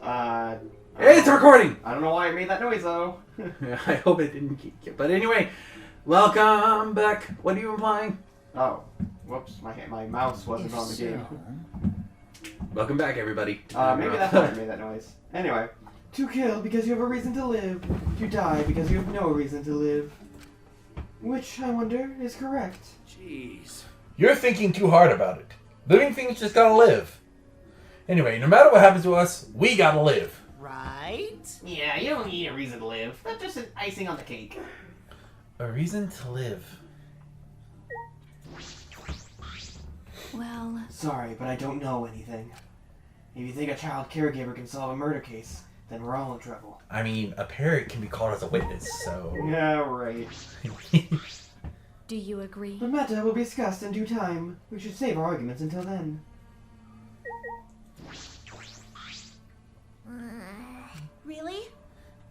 It's recording! I don't know why I made that noise, though. I hope it didn't keep you. But anyway, welcome back. What are you implying? Oh, whoops, my mouse wasn't on the game. Welcome back, everybody. Maybe that's why I made that noise. Anyway. To kill because you have a reason to live. To die because you have no reason to live. Which, I wonder, is correct. Jeez. You're thinking too hard about it. Living things just gotta live. Anyway, no matter what happens to us, we gotta live. Right? Yeah, you don't need a reason to live. That's just an icing on the cake. A reason to live. Well... Sorry, but I don't know anything. If you think a child caregiver can solve a murder case, then we're all in trouble. I mean, a parrot can be called as a witness, so... Yeah, right. Do you agree? The matter will be discussed in due time. We should save our arguments until then. Really?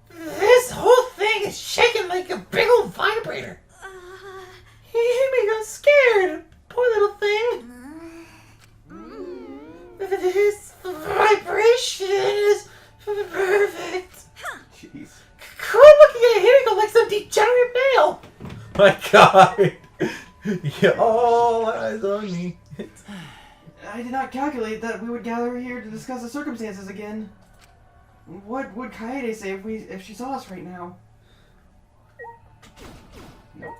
This whole thing is shaking like a big old vibrator. He got scared. Poor little thing. This vibration is perfect. Jeez. Quit looking at Himiko like some degenerate male. My God. Yeah, all eyes on me. I did not calculate that we would gather here to discuss the circumstances again. What would Kaede say if she saw us right now? Nope.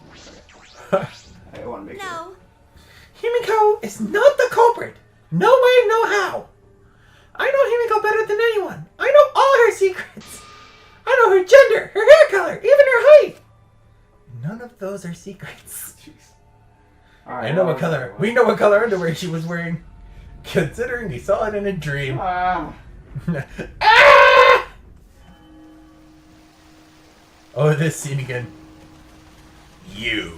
Okay. I want to make sure. Himiko is not the culprit. No way, no how. I know Himiko better than anyone. I know all her secrets. I know her gender, her hair color, even her height. None of those are secrets. Jeez. All right, I know what color. We know what color underwear she was wearing, considering we saw it in a dream. Ah! Oh, this scene again. You.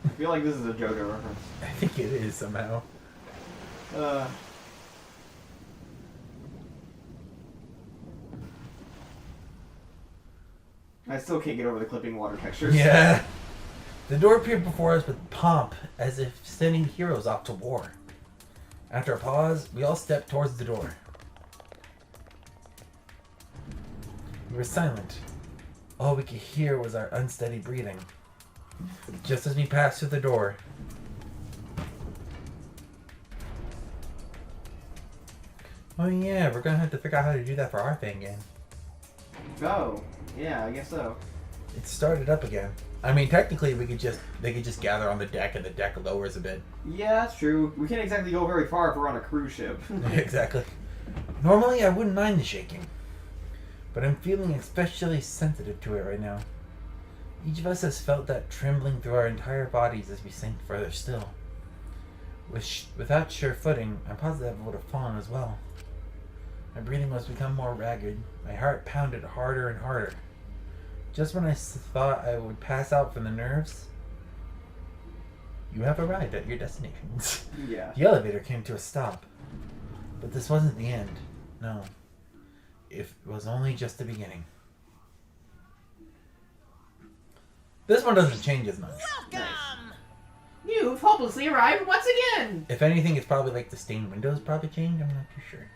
I feel like this is a JoJo reference. I think it is somehow. I still can't get over the clipping water textures. Yeah. The door appeared before us with pomp, as if sending heroes off to war. After a pause, we all stepped towards the door. We were silent. All we could hear was our unsteady breathing. Just as we passed through the door, oh yeah, we're gonna have to figure out how to do that for our thing again. Oh, yeah, I guess so. It started up again. I mean, technically, they could just gather on the deck, and the deck lowers a bit. Yeah, that's true. We can't exactly go very far if we're on a cruise ship. Exactly. Normally, I wouldn't mind the shaking, but I'm feeling especially sensitive to it right now. Each of us has felt that trembling through our entire bodies as we sink further still. Without sure footing, I'm positive I would have fallen as well. My breathing was become more ragged. My heart pounded harder and harder. Just when I thought I would pass out from the nerves, you have arrived at your destination. Yeah. The elevator came to a stop. But this wasn't the end. No. It was only just the beginning. This one doesn't change as much. Welcome! You've hopelessly arrived once again! If anything, it's probably like the stained windows probably changed. I'm not too sure.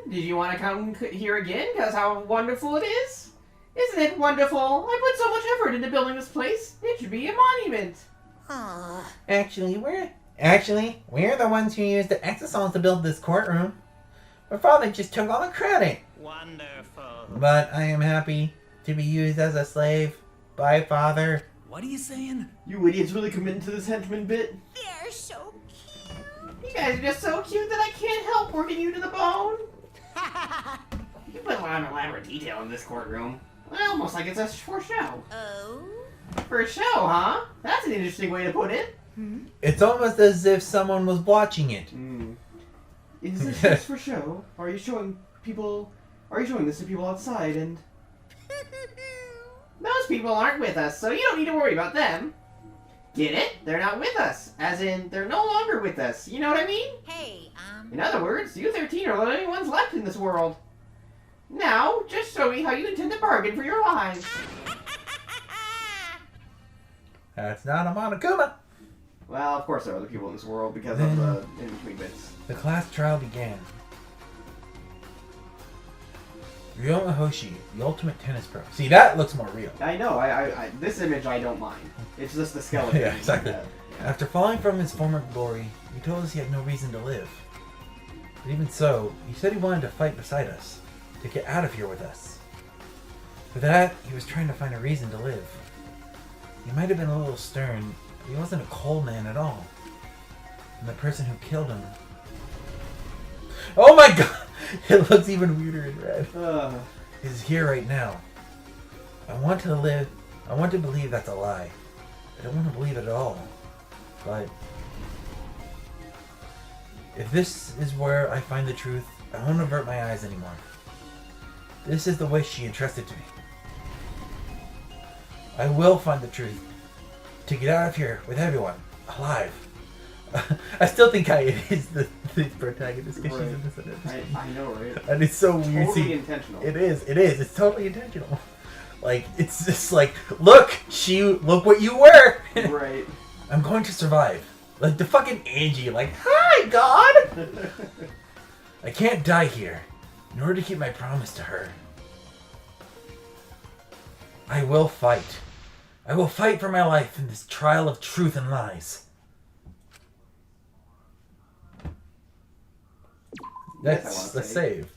Did you want to come here again because how wonderful it is? Isn't it wonderful? I put so much effort into building this place. It should be a monument. Actually, we're the ones who used the exosomes to build this courtroom. My father just took all the credit. Wonderful. But I am happy to be used as a slave. Bye, Father. What are you saying? You idiots really committed to this henchman bit? They're so cute. You guys are just so cute that I can't help working you to the bone. You put a lot of elaborate detail in this courtroom. Almost like it's for show. Oh? For show, huh? That's an interesting way to put it. It's almost as if someone was watching it. Is this just for show? Are you showing this to people outside and... Those people aren't with us, so you don't need to worry about them. Get it? They're not with us. As in, they're no longer with us. You know what I mean? Hey, In other words, you 13 are the only ones left in this world. Now, just show me how you intend to bargain for your lives. That's not a Monokuma. Well, of course there are other people in this world because of the in-between bits. The class trial began. Ryoma Hoshi, the ultimate tennis pro. See, that looks more real. I know. I this image I don't mind. It's just the skeleton. Yeah, exactly. Yeah. After falling from his former glory, he told us he had no reason to live. But even so, he said he wanted to fight beside us, to get out of here with us. For that, he was trying to find a reason to live. He might have been a little stern, but he wasn't a cold man at all. And the person who killed him... Oh my god! It looks even weirder in red. Is here right now. I want to believe that's a lie. I don't want to believe it at all. But if this is where I find the truth, I won't avert my eyes anymore. This is the wish she entrusted to me. I will find the truth. To get out of here with everyone. Alive. I still think Kaya is the protagonist because she's innocent. I know, right? And it's so weird. Totally intentional. It is. It's totally intentional. Like, it's just like, look what you were. Right. I'm going to survive. Like the fucking Angie, like, hi, God! I can't die here. In order to keep my promise to her. I will fight. I will fight for my life in this trial of truth and lies. That's the save.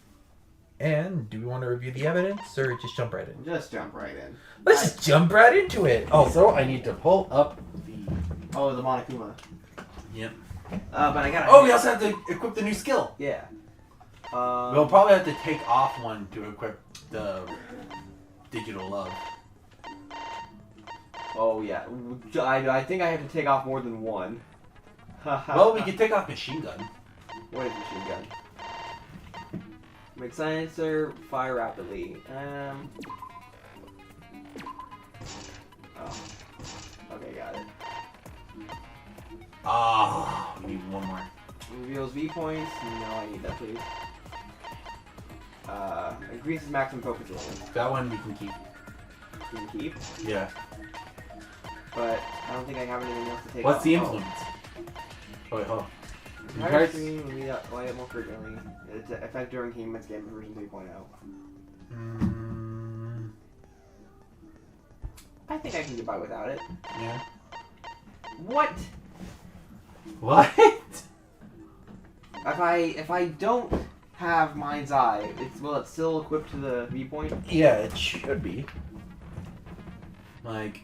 And do we want to review the evidence or just jump right in? Just jump right in. Let's just jump right into it. Also, I need to pull up the... Oh, the Monokuma. Yep. But I gotta... Oh, we also have to equip the new skill. Yeah. We'll probably have to take off one to equip the digital love. Oh, yeah. I think I have to take off more than one. Well, we could take off machine gun. What is machine gun? Make silencer, fire rapidly. Oh. Okay, got it. Ah, we need one more. Reveals V points. No, I need that, please. Increases maximum focus level. That one we can keep. You can keep. Yeah. But I don't think I have anything else to take What's off. the influence? Oh, wait, hold on. Entire screen will light up more frequently. It's an effect during Kingdom's game version 3.0. I think I can get by without it. Yeah. What? What? If I don't have Mind's Eye, will it still equip to the viewpoint? Yeah, it should be. Like,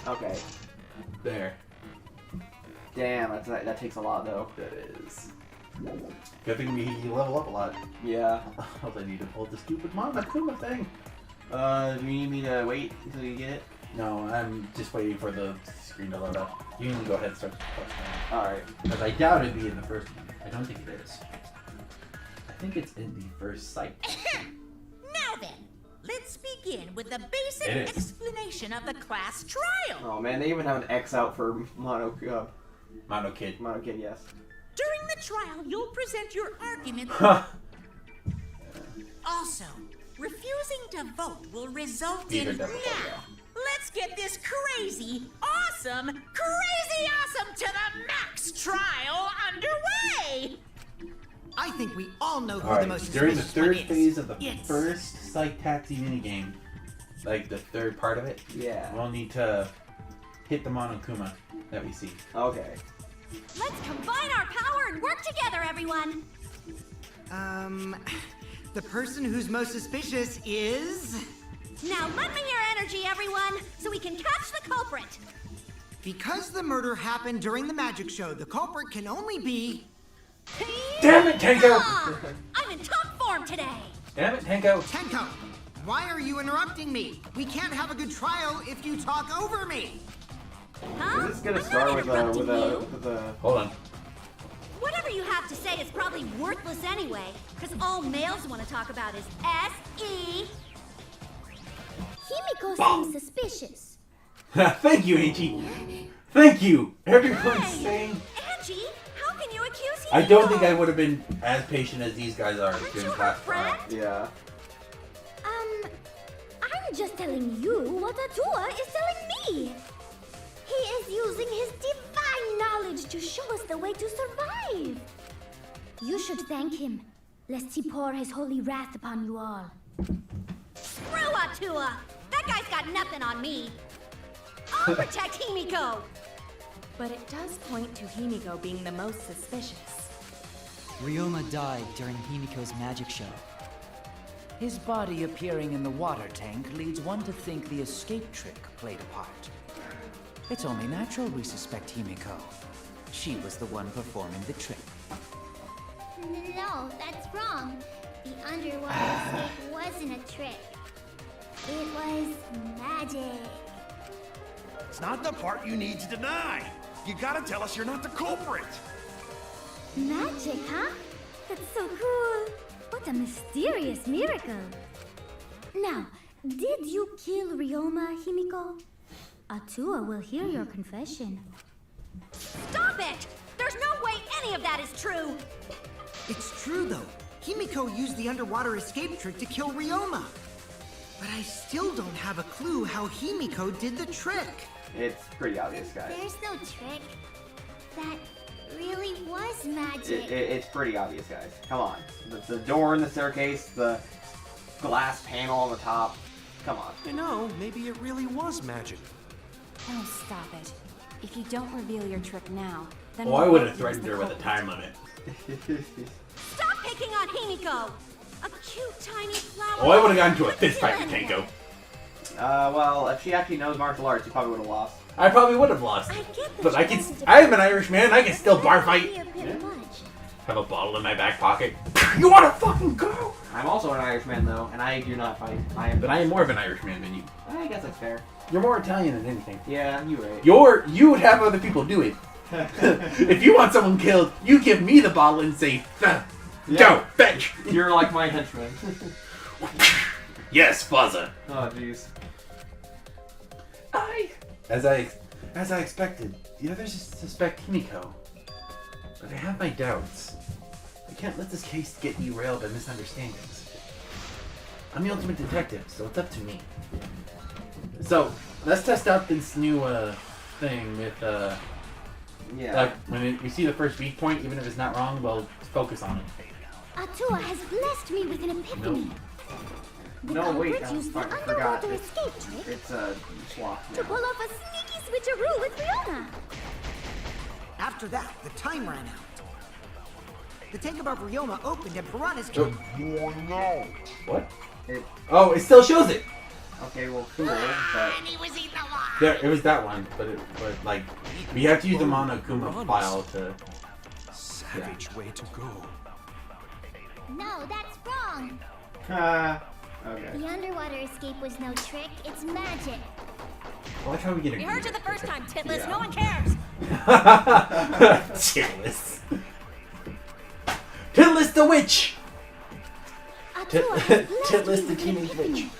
Okay. there. Damn, that takes a lot though. That is. Good thing we level up a lot. Yeah. All I need to pull the stupid Monokuma thing. Do you need me to wait until you get it? No, I'm just waiting for the screen to load up. You can go ahead and start the quest now. Alright. Because I doubt it'd be in the first one. I don't think it is. I think it's in the first site. Now then, let's begin with the basic It is. explanation of the class trial. Oh man, they even have an X out for Mono Kid, yes. During the trial, you'll present your argument. Also, refusing to vote will result These are in definitely now. Let's get this crazy awesome to the max trial underway. I think we all know who the Alright, most during the suspicious third one phase of the Yes. first Psych Taxi minigame, like the third part of it, Yeah. we'll need to hit the Monokuma that we see. Okay. Let's combine our power and work together, everyone. The person who's most suspicious is... Now lend me your energy, everyone, so we can catch the culprit. Because the murder happened during the magic show, the culprit can only be... Damn it, Tenko! Ah, I'm in top form today. Damn it, Tenko! Tenko! Why are you interrupting me? We can't have a good trial if you talk over me! Huh? Is this gonna I'm start not with interrupting you. a Hold on. Whatever you have to say is probably worthless anyway, because all males want to talk about is S.E. Himiko seems suspicious. Thank you, Angie! Thank you! Everyone's saying... Angie, how can you accuse Himiko? I don't think I would have been as patient as these guys are Aren't during you her class friend? trial. Yeah. I'm just telling you what Atua is telling me. He is using his divine knowledge to show us the way to survive. You should thank him. lest he pour his holy wrath upon you all. Screw Atua! That guy's got nothing on me. I'll protect Himiko. But it does point to Himiko being the most suspicious. Ryoma died during Himiko's magic show. His body appearing in the water tank leads one to think the escape trick played a part. It's only natural we suspect Himiko. She was the one performing the trick. No, that's wrong. The underwater escape wasn't a trick. It was magic. It's not the part you need to deny. You gotta tell us you're not the culprit. Magic, huh? That's so cool. What a mysterious miracle. Now, did you kill Ryoma, Himiko? Atua will hear your confession. Stop it! There's no way any of that is true. It's true, though. Himiko used the underwater escape trick to kill Ryoma. But I still don't have a clue how Himiko did the trick. It's pretty obvious, guys. There's no trick. That really was magic. It's pretty obvious, guys. Come on. The door in the staircase, the glass panel on the top. Come on. You know, maybe it really was magic. Oh, stop it. If you don't reveal your trick now, then... Oh, I would have threatened her with a time limit. Stop picking on Himiko. A cute tiny flower. Oh, I would have gotten into a fist fight with Villain. Tanko. Well, if she actually knows martial arts, she probably would have lost. I probably would have lost. I get the But I can. challenge of I am an Irish man. I can still bar fight. Here pretty much. Have a bottle in my back pocket. You wanna fucking go? I'm also an Irishman, though, and I do not fight. But I am more of an Irishman than you. I guess that's fair. You're more Italian than anything. Yeah, you're right. You would have other people do it. If you want someone killed, you give me the bottle and say, go, fetch. You're like my henchman. Yes, Fuzza. Oh, jeez. As I expected, the others suspect Himiko. But I have my doubts. I can't let this case get derailed by misunderstandings. I'm the ultimate detective, so it's up to me. So, let's test out this new thing with Yeah. when we see the first weak point, even if it's not wrong, we'll focus on it. Atua has blessed me with an epiphany. The No, wait, culprit I used the forgot. underwater escape trick It's a swap to now. pull off a sneaky switcheroo with Ryoma. After that, the time ran out. The tank above Ryoma opened and piranhas came. What? It, Oh, it still shows it. okay, well, cool, but There, it was that one, but like we have to use the Monokuma file to. Savage way to go. No, that's wrong. okay. The underwater escape was no trick, it's magic. I like how we get a. We heard you the first time, Titless. Yeah. No one cares. Titless. Titless the witch. Atua has blessed Titless me the with an teenage epiphany. witch.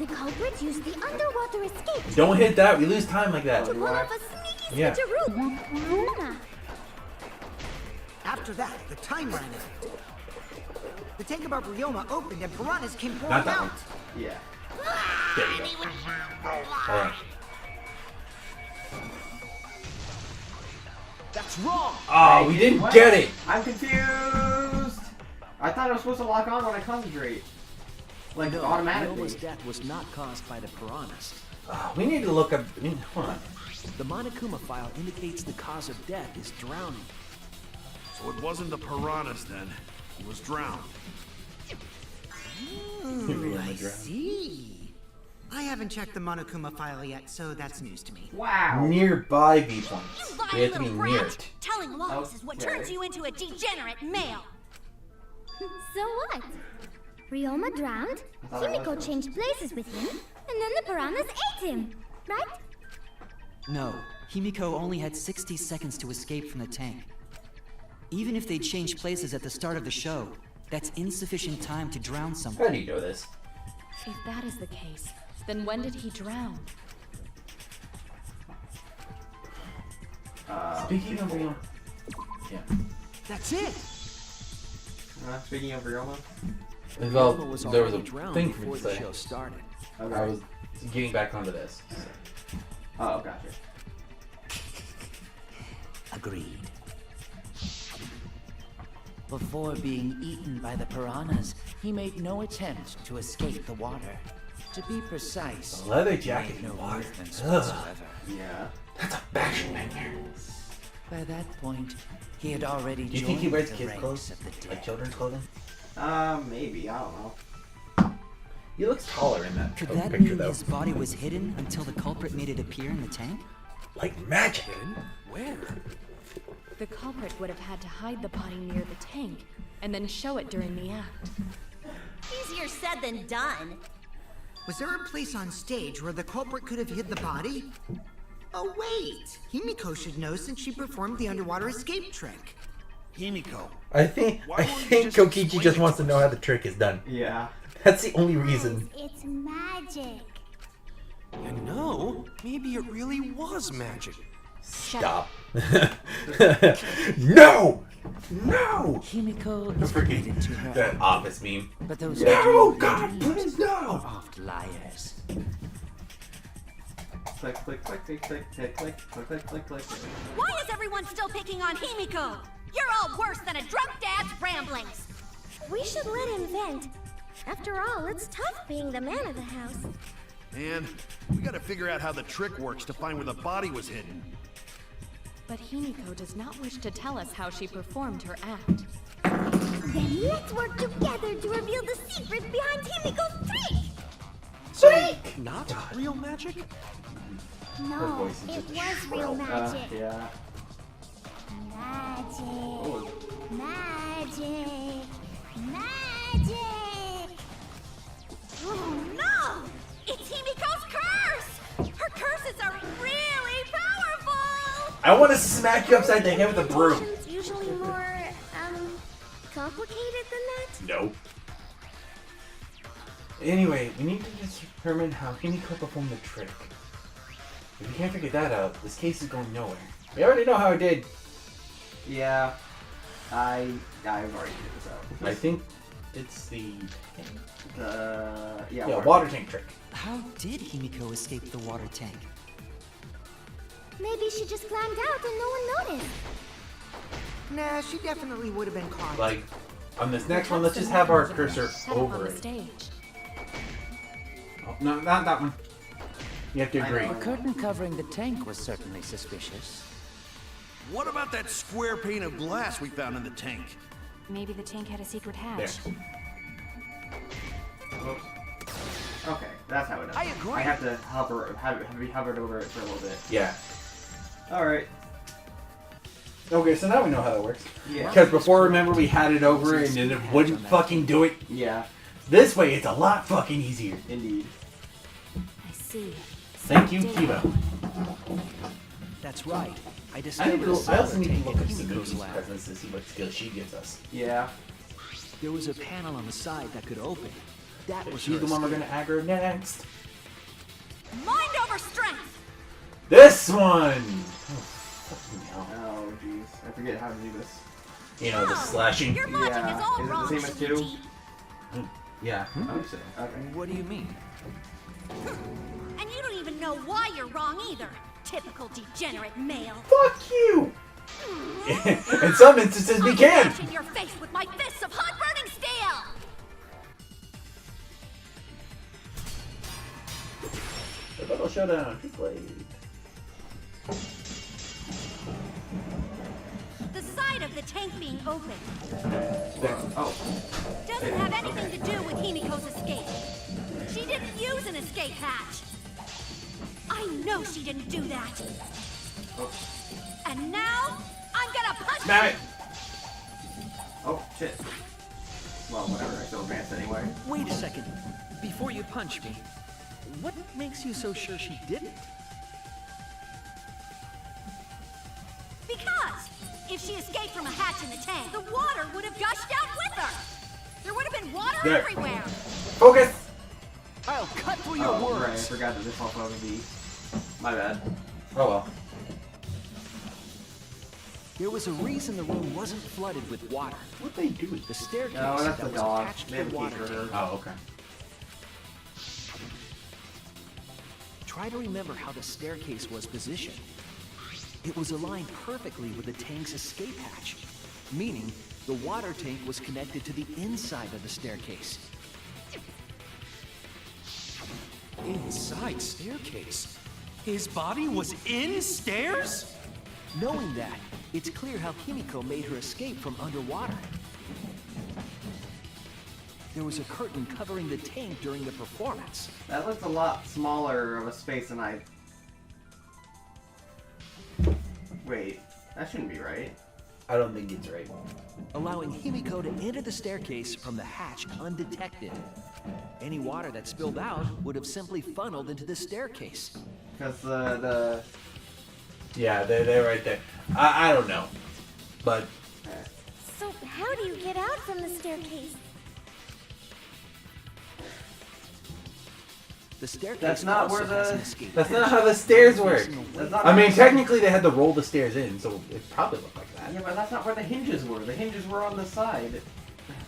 The culprit used the underwater escape Don't hit that. We lose time like that. to pull off a sneaky Yeah. switcheroo with Ryoma. After that, the time ran out. The tank above Ryoma opened and piranhas came pouring Not that out. one. Yeah. There you go. All right. That's wrong! Oh, we didn't What? get it. I'm confused! I thought it was supposed to lock on when I concentrate. Like, automatically. Ryoma's death was not caused by the piranhas. Oh, we need to look up. Hold on. The Monokuma file indicates the cause of death is drowning. So it wasn't the piranhas then. He was drowned. Ooh, I see. I haven't checked the Monokuma file yet, so that's news to me. Wow. Nearby You viewpoints. lying We have to be little near brat. it. Telling lies is what Okay. turns you into a degenerate male. So what? Ryoma drowned, thought I was Himiko drowned. changed places with him, and then the piranhas ate him, right? No, Himiko only had 60 seconds to escape from the tank. Even if they changed places at the start of the show, that's insufficient time to drown How someone. do you know this? If that is the case, then when did he drown? Speaking of real. Yeah. That's it. Speaking of Ryoma. Well, Ryoma was there was a already drowned thing for before me to the say. show started. Okay. I was getting back onto this. Oh, gotcha. Agreed. Before being eaten by the piranhas, he made no attempt to escape the water. To be precise, A leather he jacket made in no water. movements Ugh. whatsoever. Yeah. That's a bashing nightmare. By that point, he had already Do you joined think he wears the kids' ranks clothes? of the dead. Like children's clothing? Maybe. I don't know. He looks taller in that Could picture, that mean though. his body was hidden until the culprit made it appear in the tank? Like magic. Where? The culprit would have had to hide the body near the tank and then show it during the act. Easier said than done. Was there a place on stage where the culprit could have hid the body? Oh wait! Himiko should know since she performed the underwater escape trick. Himiko. I think Why won't you just Kokichi explain just it wants to to know us? how the trick is done. Yeah. That's the only reason. It's magic. No, maybe it really was magic. Stop. No! No! Himiko is Freaking committed to her that act, office meme. but those No, who God, do please are no! oft liars. Click, click, click, click, click, click, click, click, click, click, click. Why is everyone still picking on Himiko? You're all worse than a drunk dad's ramblings. We should let him vent. After all, it's tough being the man of the house. And we gotta figure out how the trick works to find where the body was hidden. But Himiko does not wish to tell us how she performed her act. Then let's work together to reveal the secret behind Himiko's trick! Not real magic? No, voice is it just was real shrill. magic. Yeah. Magic. Magic. Magic. Oh no! It's Himiko's curse! Her curses are really powerful! I want to smack you upside the head with a broom. Potions usually more, complicated than that? Nope. Anyway, we need to determine how Himiko performed the trick. If we can't figure that out, this case is going nowhere. We already know how it did. Yeah. I've already figured this out. I think it's the water tank trick. How did Himiko escape the water tank? Maybe she just climbed out and no one noticed. Nah, she definitely would have been caught. Like, on this next one, let's just have our cursor Set up on over the it. stage. Oh, no, not that one. You have to agree. The curtain covering the tank was certainly suspicious. What about that square pane of glass we found in the tank? Maybe the tank had a secret hatch. There. Whoops. Okay, that's how it does. I agree. I have to have it be hovered over it for a little bit. Yeah. Alright. Okay, so now we know how that works. Yeah. Because before, remember, we had it over and then it wouldn't fucking do it. Yeah, This way, it's a lot fucking easier. indeed. I see. Thank you, Kibo. That's right. I I discovered a also cellar need tank to in look up Himiko's Sanuki's lab. presence to see what skills she gives us. Yeah. There was a panel on the side that could open. That was She's her the one we're escape. gonna aggro next. Mind over strength! This one! Oh, fucking hell. Oh, jeez. I forget how to do this. You know, the slashing. Your logic Yeah. is all Is it the wrong, same as two? Shuichi. Yeah. I think so. Okay. What do you mean? And you don't even know why you're wrong either. Typical degenerate male. Fuck you! In some instances, we I'll can! smash in your face with my fists of hot burning steel! The Battle Showdown. Who played? The side of the tank being open Oh. doesn't have anything to do with Himiko's escape. She didn't use an escape hatch. I know she didn't do that. And now, I'm gonna punch Smack it! Oh, shit. Well, whatever. I still advanced anyway. Wait a second. Before you punch me, what makes you so sure she didn't? Because if she escaped from a hatch in the tank, the water would have gushed out with her. There would have been water There. everywhere. Focus! I'll cut through your Oh, words. right. I forgot that this also has a V. My bad. Oh well. There was a reason the room wasn't flooded with water. What they do? The staircase No, that's that the was dog. attached They to have the a key water for her. tank. Oh, okay. Try to remember how the staircase was positioned. It was aligned perfectly with the tank's escape hatch, meaning The water tank was connected to the inside of the staircase. Inside staircase? His body was in stairs? Knowing that, it's clear how Himiko made her escape from underwater. There was a curtain covering the tank during the performance. That looks a lot smaller of a space than I... Wait, that shouldn't be right. I don't think it's right. Allowing Himiko to enter the staircase from the hatch undetected. Any water that spilled out would have simply funneled into the staircase. Because the... Yeah, they're right there. I don't know. But... So how do you get out from the staircase? The staircase That's not also where the- has an escape That's hatch. not how the stairs work. That's not I mean, technically they had to roll the stairs in, so it probably looked like that. Yeah, but that's not where the hinges were. The hinges were on the side.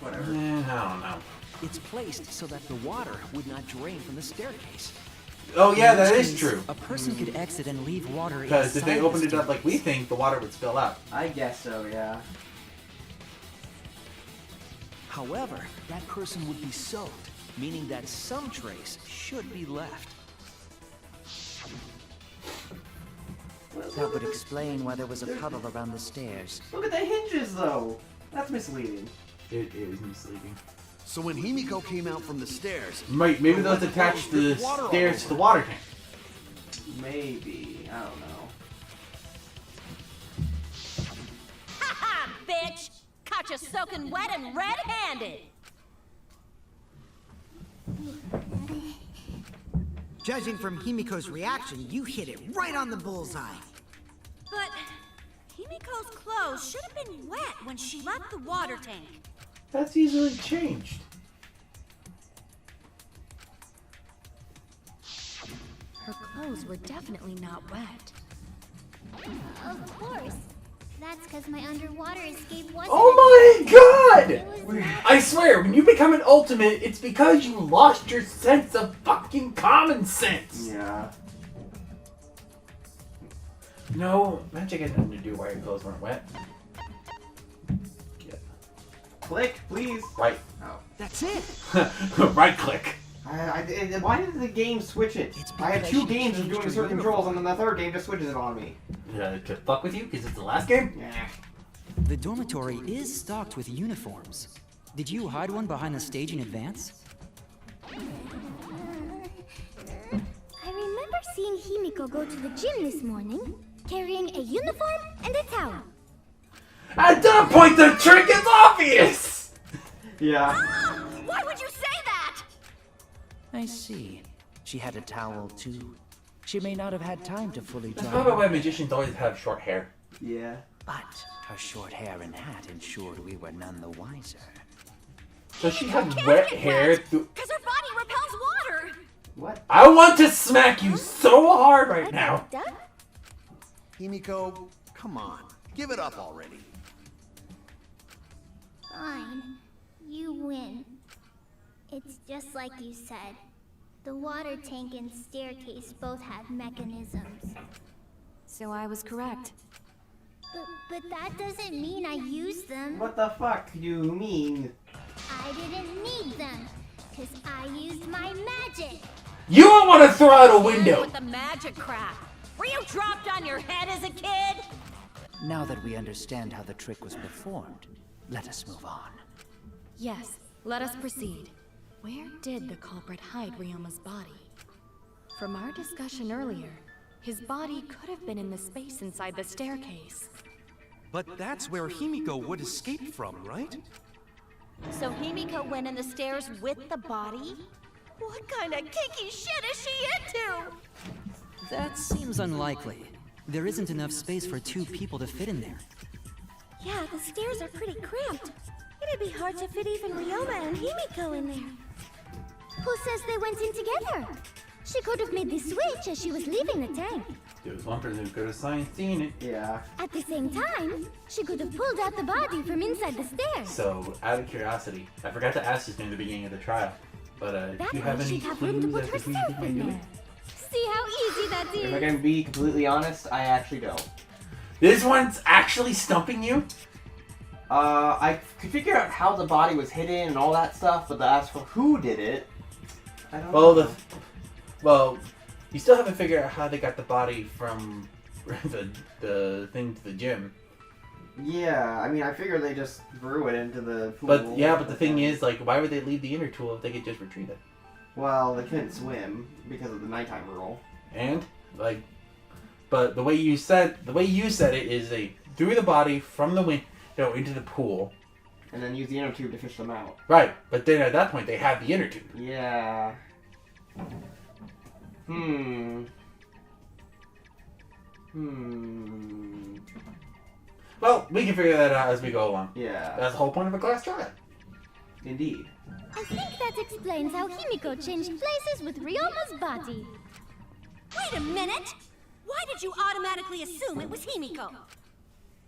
Whatever. I don't know. It's placed so that the water would not drain from the staircase. Oh yeah, that Which is means true. A person could exit and leave water Because if they inside opened the it up like we staircase. think, the water would spill out. I guess so, yeah. However, that person would be soaked, meaning that some trace should be left. That would explain why there was a puddle around the stairs. Look at the hinges, though. That's misleading. It is misleading. So when Himiko came out from the stairs, Maybe those attached the stairs to the water tank. Maybe. I don't know. Ha bitch! Caught you soaking wet and red-handed! Judging from Himiko's reaction, you hit it right on the bullseye. But Himiko's clothes should have been wet when she left the water tank. That's easily changed. Her clothes were definitely not wet. Of course. That's because my underwater escape wasn't... Oh my god! It was not... I swear, when you become an ultimate, it's because you lost your sense of fucking common sense. Yeah. No, magic had nothing to do why your clothes weren't wet. Yeah. Click, please. Right. Oh. That's it! Right click. Why did the game switch it? It's I had because 2 she games of changed doing her certain uniform. controls, and then the third game just switches it on me. To fuck with you, because it's the last game? Yeah. The dormitory is stocked with uniforms. Did you hide one behind the stage in advance? I remember seeing Himiko go to the gym this morning, carrying a uniform and a towel. At that point, the trick is obvious! Yeah. Why would you say that? I see. She had a towel too. She may not have had time to fully That's dry. probably why magicians always have short hair. Yeah. But her short hair and hat ensured we were none the wiser. So she had wet hair through... Because her body repels water. What? I want to smack you so hard right now. Himiko, come on, give it up already. Fine. You win. It's just like you said. The water tank and staircase both have mechanisms. So I was correct. But that doesn't mean I used them. What the fuck you mean? I didn't need them. Because I used my magic. You don't want to throw out a With window. the magic crap. Were you dropped on your head as a kid? Now that we understand how the trick was performed, let us move on. Yes, let us proceed. Where did the culprit hide Ryoma's body? From our discussion earlier, his body could have been in the space inside the staircase. But that's where Himiko would escape from, right? So Himiko went in the stairs with the body? What kind of kinky shit is she into? That seems unlikely. There isn't enough space for 2 people to fit in there. Yeah, the stairs are pretty cramped. It'd be hard to fit even Ryoma and Himiko in there. Who says they went in together? She could have made the switch as she was leaving the tank. There was one person who could have seen it. Yeah. At the same time, she could have pulled out the body from inside the stairs. So, out of curiosity, I forgot to ask this in the beginning of the trial, but do That you way have any she'd have room to clues put as to who you herself think might in do there. it? See how easy that If I is? can be completely honest, I actually don't. This one's actually stumping you? I could figure out how the body was hidden and all that stuff, but as for who did it, I don't know. Well, you still haven't figured out how they got the body from the thing to the gym. Yeah, I mean, I figure they just threw it into the pool. But yeah, but the thing is, like, why would they leave the inner tool if they could just retrieve it? Well, they couldn't swim because of the nighttime rule. And like, but the way you said it is they threw the body from the window into the pool, and then use the inner tube to fish them out. Right, but then at that point they have the inner tube. Yeah. Well, we can figure that out as we go along. Yeah. That's the whole point of a class trial. Indeed. I think that explains how Himiko changed places with Ryoma's body. Wait a minute! Why did you automatically assume it was Himiko?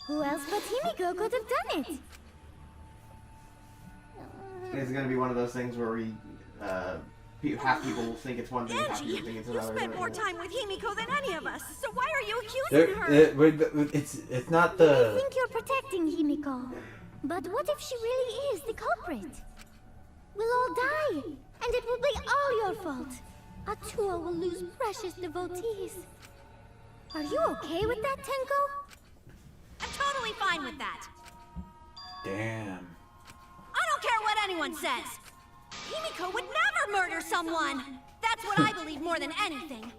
Who else but Himiko could have done it? It's gonna be one of those things where we, half people think it's one thing, half people think it's another. You spent more time with Himiko than any of us, so why are you accusing her? It's not the... I think you're protecting Himiko. But what if she really is the culprit? We'll all die, and it will be all your fault. Atua will lose precious devotees. Are you okay with that, Tenko? I'm totally fine with that. Damn. I don't care what anyone says. Himiko would never murder someone. That's what I believe more than anything.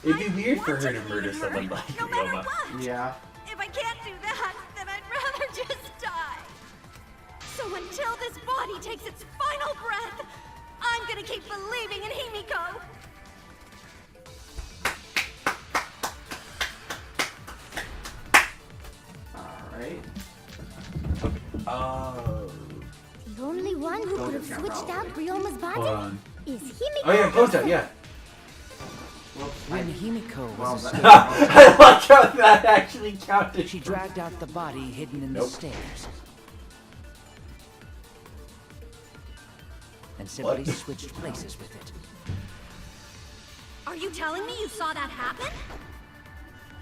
It'd be weird for her to murder someone like no matter Ryoma. what. Yeah. If I can't do that, then I'd rather just die. So until this body takes its final breath, I'm gonna keep believing in Himiko. Alright. The only one who could have switched out Ryoma's body is Himiko. Oh yeah, close out, yeah. When Himiko was escaping, I like how that actually counted. she dragged out the body hidden in the stairs. And simply switched places with it. Are you telling me you saw that happen?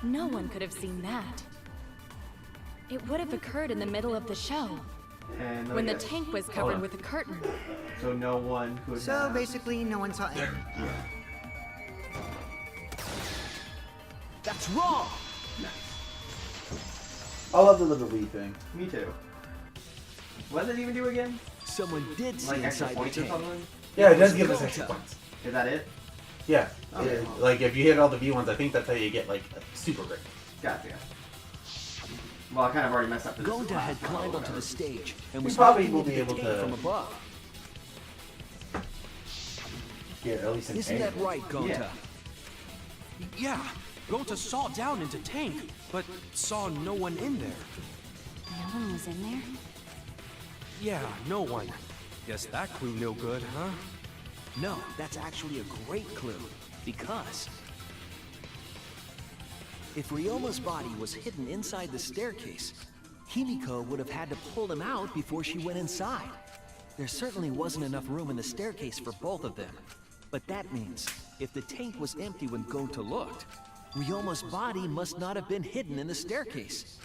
No one could have seen that. It would have occurred in the middle of the show, And when the tank was covered with a curtain. So no one could. So basically, no one saw it. That's wrong! I love the little Wii thing. Me too. What does it even do again? Someone did see Like extra inside the points or tank. something? Yeah, it does give us extra points. Is that it? Yeah. Okay. Like if you hit all the V ones, I think that's how you get like a super break. Gotcha. Well, I kind of already messed up this. Gonta had climbed onto the stage and We was probably looking will into be the able tank to from above. get at least an Isn't that right, Gonta? Yeah. Yeah, Gonta saw down into tank, but saw no one in there. No one was in there? Yeah, no one. Guess that clue no good, huh? No, that's actually a great clue. Because if Ryoma's body was hidden inside the staircase, Himiko would have had to pull him out before she went inside. There certainly wasn't enough room in the staircase for both of them. But that means, if the tank was empty when Gonta looked, Ryoma's body must not have been hidden in the staircase.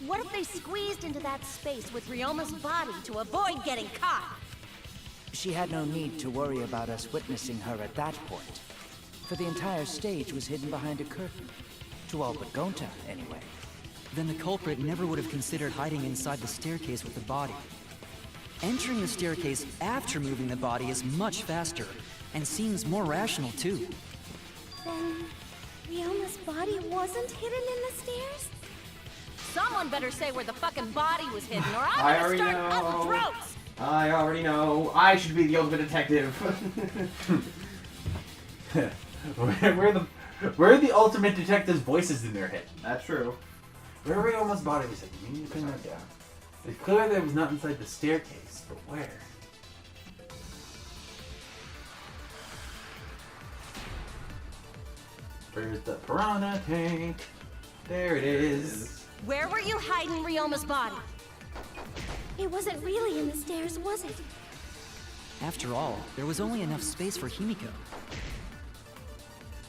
What if they squeezed into that space with Ryoma's body to avoid getting caught? She had no need to worry about us witnessing her at that point, for the entire stage was hidden behind a curtain. To all but Gonta, anyway. Then the culprit never would have considered hiding inside the staircase with the body. Entering the staircase after moving the body is much faster, and seems more rational too. Then Ryoma's body wasn't hidden in the stairs? Someone better say where the fucking body was hidden, or I I'm already gonna start know. cutting throats! I already know. I should be the ultimate detective. We're the ultimate detective's voices in their head. That's true. Where Ryoma's body was hidden, we need to pin that down. It's clear that it was not inside the staircase, but where? Where's the piranha tank? There it is. Where were you hiding Ryoma's body? It wasn't really in the stairs, was it? After all, there was only enough space for Himiko.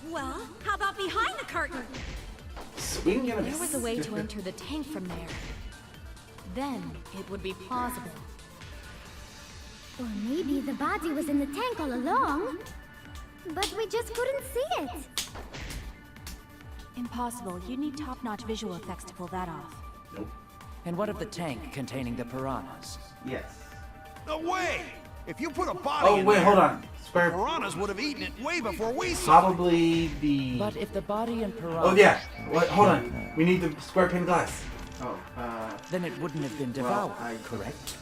Well, how about behind the curtain? We can get a There was a way to enter the tank from there. Then it would be plausible. Or maybe the body was in the tank all along, but we just couldn't see it. Impossible. You need top-notch visual effects to pull that off. Nope. And what of the tank containing the piranhas? Yes. No way! If you put a body Oh in wait, there, hold on. the Square. piranhas would have eaten it way before we saw it. Probably the. But if the body and piranhas... Oh yeah. What? Hold on. We need the square pane glass. Oh, Then it wouldn't have been devoured, correct?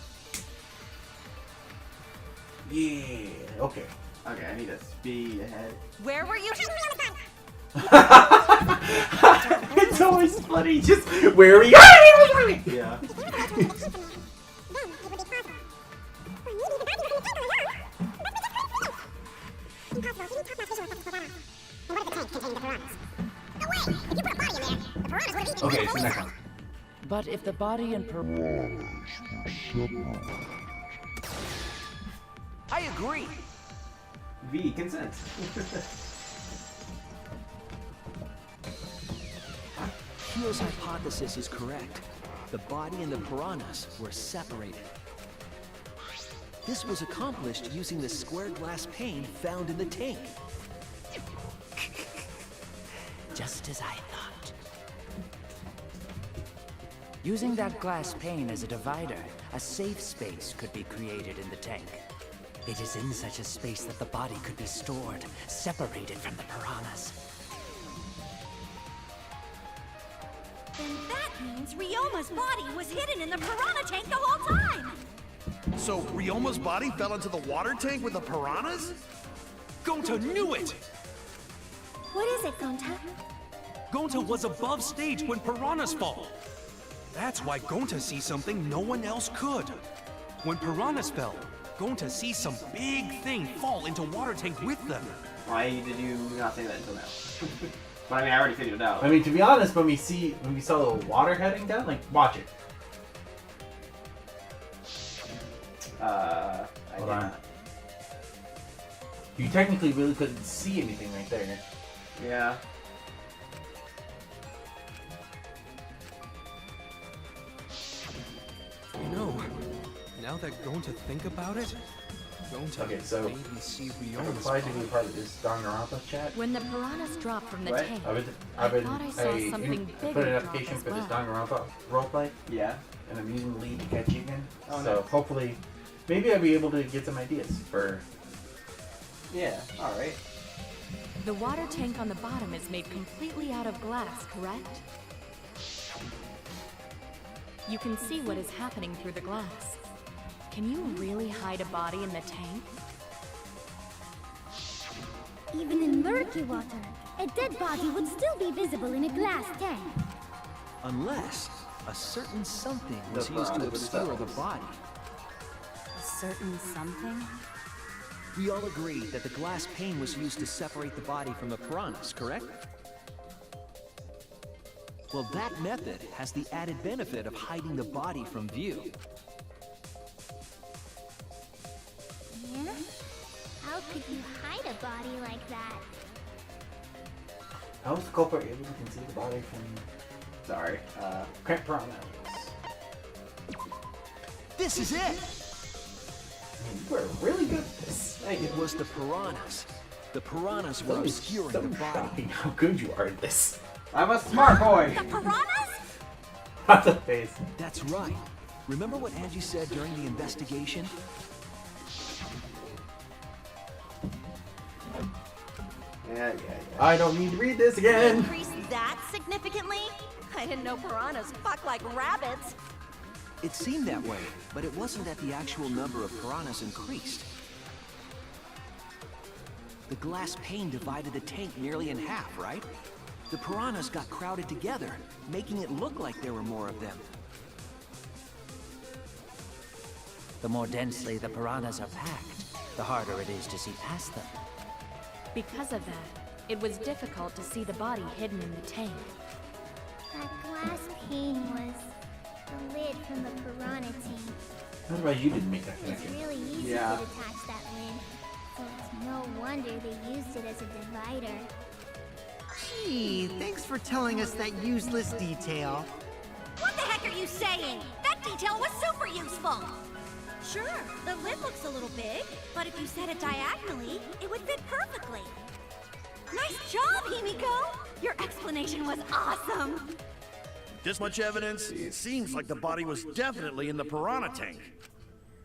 Yeah. Okay. okay, I need to speed ahead. Where were you? It's always funny. Just where are we? Yeah. Okay, so next one. But if the body and piranhas... I agree. V, consent. Kyo's hypothesis is correct. The body and the piranhas were separated. This was accomplished using the square glass pane found in the tank. Just as I thought. Using that glass pane as a divider, a safe space could be created in the tank. It is in such a space that the body could be stored, separated from the piranhas. Then that means Ryoma's body was hidden in the piranha tank the whole time! So Ryoma's body fell into the water tank with the piranhas? Gonta knew it! What is it, Gonta? Gonta was above stage when piranhas fall. That's why Gonta sees something no one else could. When piranhas fell, Gonta sees some big thing fall into water tank with them. Why did you not say that until now? But I mean, I already figured it out. I mean, to be honest, when we saw the water heading down, like, watch it. Hold on. You technically really couldn't see anything right there. Yeah. You know, now that Gonta think about it, Gonta Okay, so made me see I Ryoma's applied to body. be part of this Danganronpa chat. When the piranhas dropped from the Right? tank, I thought I saw something bigger put an drop application as for this well. Danganronpa roleplay, Yeah. and I'm using the lead to catch you again. Oh, so nice. hopefully, maybe I'll be able to get some ideas for. Yeah, alright. The water tank on the bottom is made completely out of glass, correct? You can see what is happening through the glass. Can you really hide a body in the tank? Even in murky water, a dead body would still be visible in a glass tank. Unless a certain something was The used to piranhas obscure the themselves. body. A certain something? We all agree that the glass pane was used to separate the body from the piranhas, correct? Well, that method has the added benefit of hiding the body from view. Yeah? How could you hide a body like that? How was the culprit able to conceal the body from Sorry. cramped piranhas? This is it! I mean, you were really good at this. It was the piranhas. The piranhas were obscuring so the body. shocking how good you are at this. I'm a smart boy! The piranhas? Not the face. That's right. Remember what Angie said during the investigation? Yeah. I don't need to read this again. Increase that significantly? I didn't know piranhas fuck like rabbits. It seemed that way, but it wasn't that the actual number of piranhas increased. The glass pane divided the tank nearly in half, right? The piranhas got crowded together, making it look like there were more of them. The more densely the piranhas are packed, the harder it is to see past them. Because of that, it was difficult to see the body hidden in the tank. That glass pane was the lid from the piranha tank. Otherwise, you didn't make that It's connection. really easy Yeah. to detach that lid, so it's no wonder they used it as a divider. Gee, thanks for telling us that useless detail. What the heck are you saying? That detail was super useful. Sure, the lid looks a little big, but if you set it diagonally, it would fit perfectly. Nice job, Himiko! Your explanation was awesome. This much evidence? It seems like the body was definitely in the piranha tank.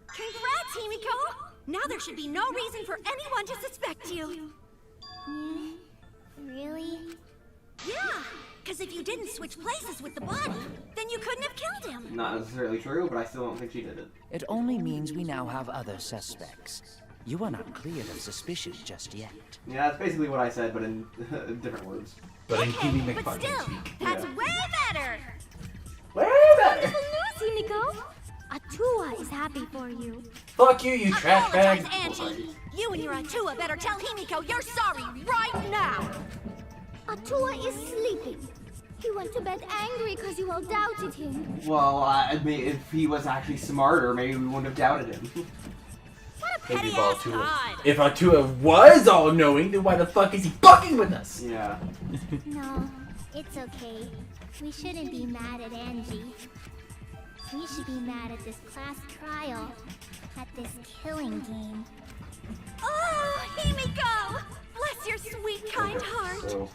Congrats, Himiko! Now there should be no reason for anyone to suspect you. Really? Yeah, because if you didn't switch places with the body, then you couldn't have killed him. Not necessarily true, but I still don't think she did it. It only means we now have other suspects. You are not cleared of suspicion just yet. Yeah, that's basically what I said, but in different words. But in Kiwi But McFarlane still, speak. that's way better. Way better! Wonderful news, Himiko! Atua is happy for you. Fuck you, you trash bag! Apologize, Angie. You and your Atua better tell Himiko you're sorry right now. Atua is sleeping. He went to bed angry because you all doubted him. Well, I mean, if he was actually smarter, maybe we wouldn't have doubted him. What a Maybe petty if ass Atua, god. if Atua was all-knowing, then why the fuck is he fucking with us? Yeah. No, it's okay. We shouldn't be mad at Angie. We should be mad at this class trial, at this killing game. Oh, Himiko! Bless your sweet, kind heart. So,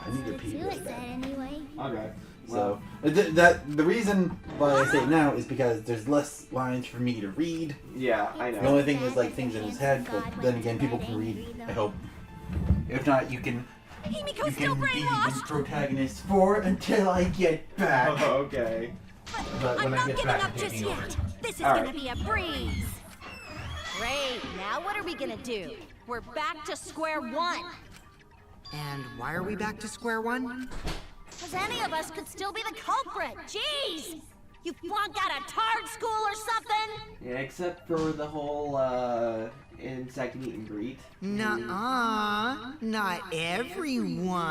I need to pee Do really it, bad. anyway. Okay. So, the reason why I say it now is because there's less lines for me to read. Yeah, I The know. only thing is like things in his head, but then again, people can read, I hope. If not, you can Himiko's still be the brainwashed. protagonist for until I get back. Okay. But I'm when I not get giving back, up I'm just taking over. yet. This is All gonna right. be a breeze. Great. Now what are we gonna do? We're back to square one. And why are we back to square one? Because any of us could still be the culprit. Jeez! You flunked out of Tard school or something? Yeah, except for the whole, insect meet and greet. Nuh-uh. Not everyone.